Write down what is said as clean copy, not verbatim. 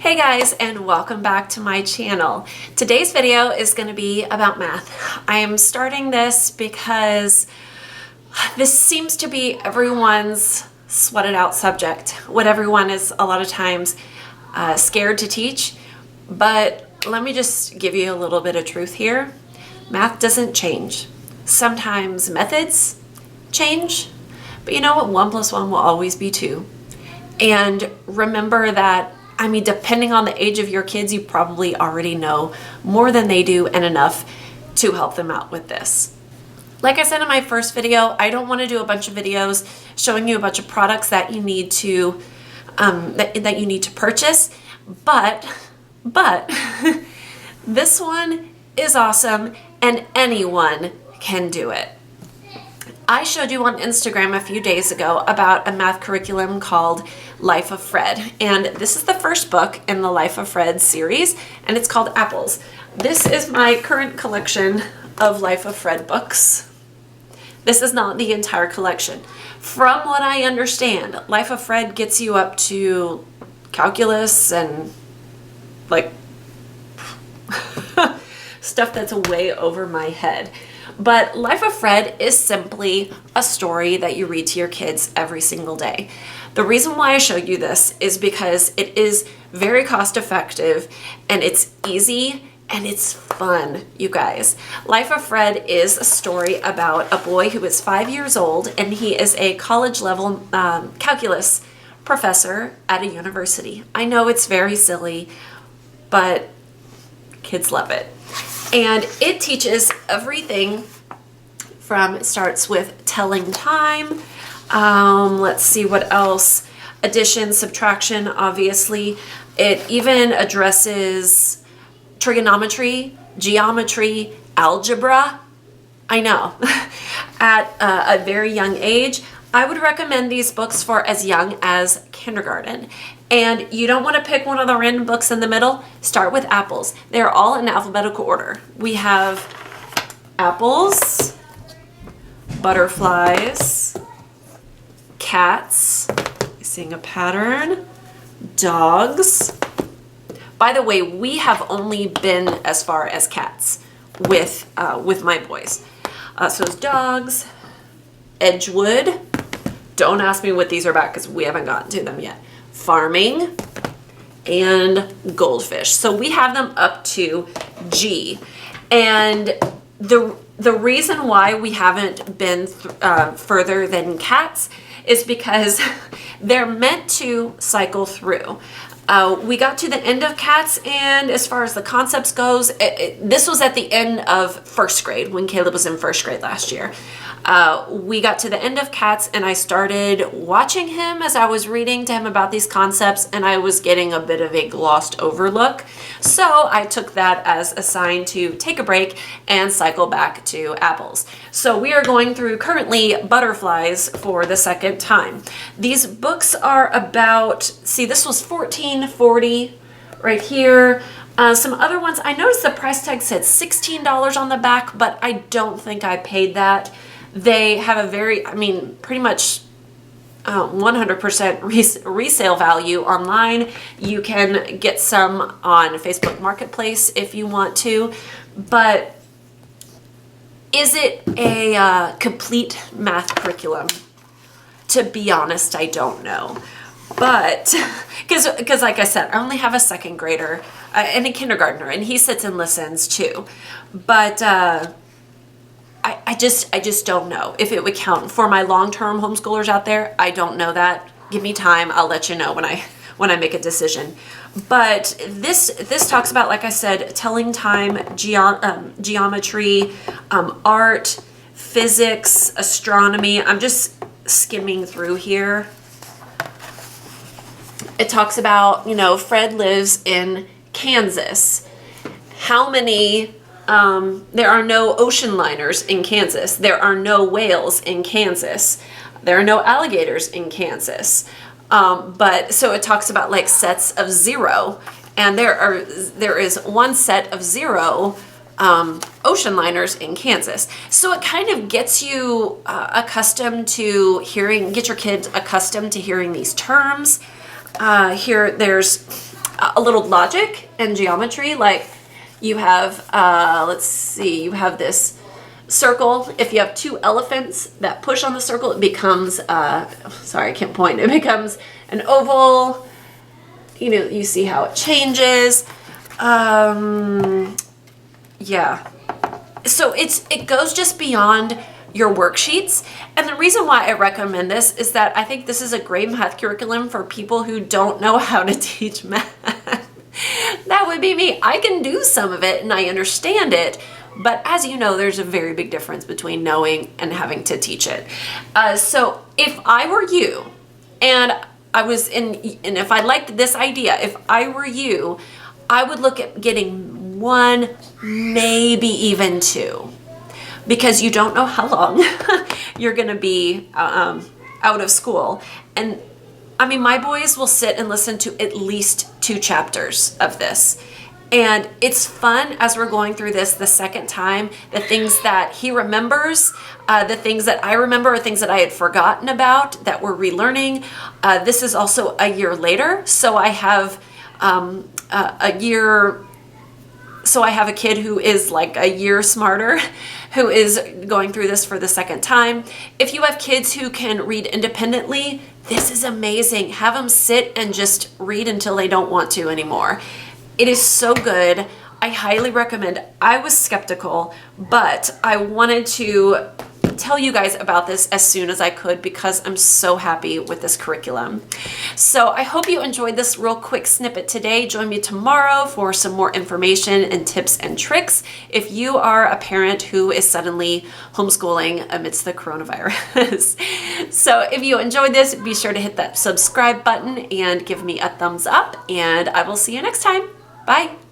Hey guys, and welcome back to my channel. Today's video is going to be about math. I am starting this because this seems to be everyone's sweated out subject. What everyone is a lot of times scared to teach. But let me just give you a little bit of truth here. Math doesn't change. Sometimes methods change, but you know what? 1 + 1 will always be 2. And remember that, I mean, depending on the age of your kids, you probably already know more than they do and enough to help them out with this. Like I said in my first video, I don't want to do a bunch of videos showing you a bunch of products that you need to that you need to purchase, but this one is awesome and anyone can do it. I showed you on Instagram a few days ago about a math curriculum called Life of Fred, and this is the first book in the Life of Fred series, and it's called Apples. This is my current collection of Life of Fred books. This is not the entire collection. From what I understand, Life of Fred gets you up to calculus and like stuff that's way over my head. But Life of Fred is simply a story that you read to your kids every single day. The reason why I showed you this is because it is very cost effective and it's easy and it's fun, you guys. Life of Fred is a story about a boy who is 5 years old and he is a college level calculus professor at a university. I know it's very silly, but kids love it. And it teaches everything from, it starts with telling time, let's see what else, addition, subtraction, obviously. It even addresses trigonometry, geometry, algebra. I know, at a very young age. I would recommend these books for as young as kindergarten. And you don't want to pick one of the random books in the middle. Start with Apples. They're all in alphabetical order. We have apples, butterflies, cats, seeing a pattern, dogs. By the way, we have only been as far as cats with my boys. So it's dogs, Edgewood. Don't ask me what these are about because we haven't gotten to them yet. Farming, and goldfish. So we have them up to G. And the reason why we haven't been further than cats is because they're meant to cycle through. We got to the end of cats, and as far as the concepts goes, this was at the end of first grade when Caleb was in first grade last year. We got to the end of cats and I started watching him as I was reading to him about these concepts, and I was getting a bit of a glossed over look. So I took that as a sign to take a break and cycle back to apples. So we are going through currently butterflies for the second time. These books are about, see, this was $14.40 right here. Some other ones, I noticed the price tag said $16 on the back, but I don't think I paid that. They have a very, I mean, pretty much 100% resale value online. You can get some on Facebook Marketplace if you want to, but is it a complete math curriculum? To be honest, I don't know. But, because like I said, I only have a second grader and a kindergartner, and he sits and listens too. But I just don't know if it would count for my long-term homeschoolers out there. I don't know that. Give me time. I'll let you know when I make a decision. But this talks about, like I said, telling time, geometry, art, physics, astronomy. I'm just skimming through here. It talks about, you know, Fred lives in Kansas. How many there are no ocean liners in Kansas. There are no whales in Kansas. There are no alligators in Kansas. But so it talks about like sets of 0, and there is one set of 0 ocean liners in Kansas. So it kind of gets you accustomed to get your kids accustomed to hearing these terms. Here there's a little logic and geometry. Like you have, let's see, you have this circle. If you have two elephants that push on the circle, it becomes, sorry, I can't point. It becomes an oval. You know, you see how it changes. Yeah. So it goes just beyond your worksheets. And the reason why I recommend this is that I think this is a great math curriculum for people who don't know how to teach math. That would be me. I can do some of it and I understand it, but as you know, there's a very big difference between knowing and having to teach it. So if I were you, and if I liked this idea, if I were you, I would look at getting 1, maybe even 2, because you don't know how long you're gonna be out of school. And I mean, my boys will sit and listen to at least 2 chapters of this. And it's fun as we're going through this the second time, the things that he remembers, the things that I remember, or things that I had forgotten about that we're relearning. This is also a year later, so I have I have a kid who is like a year smarter, who is going through this for the second time. If you have kids who can read independently, this is amazing. Have them sit and just read until they don't want to anymore. It is so good. I highly recommend. I was skeptical, but I wanted to tell you guys about this as soon as I could because I'm so happy with this curriculum. So I hope you enjoyed this real quick snippet today. Join me tomorrow for some more information and tips and tricks if you are a parent who is suddenly homeschooling amidst the coronavirus. So if you enjoyed this, be sure to hit that subscribe button and give me a thumbs up, and I will see you next time. Bye.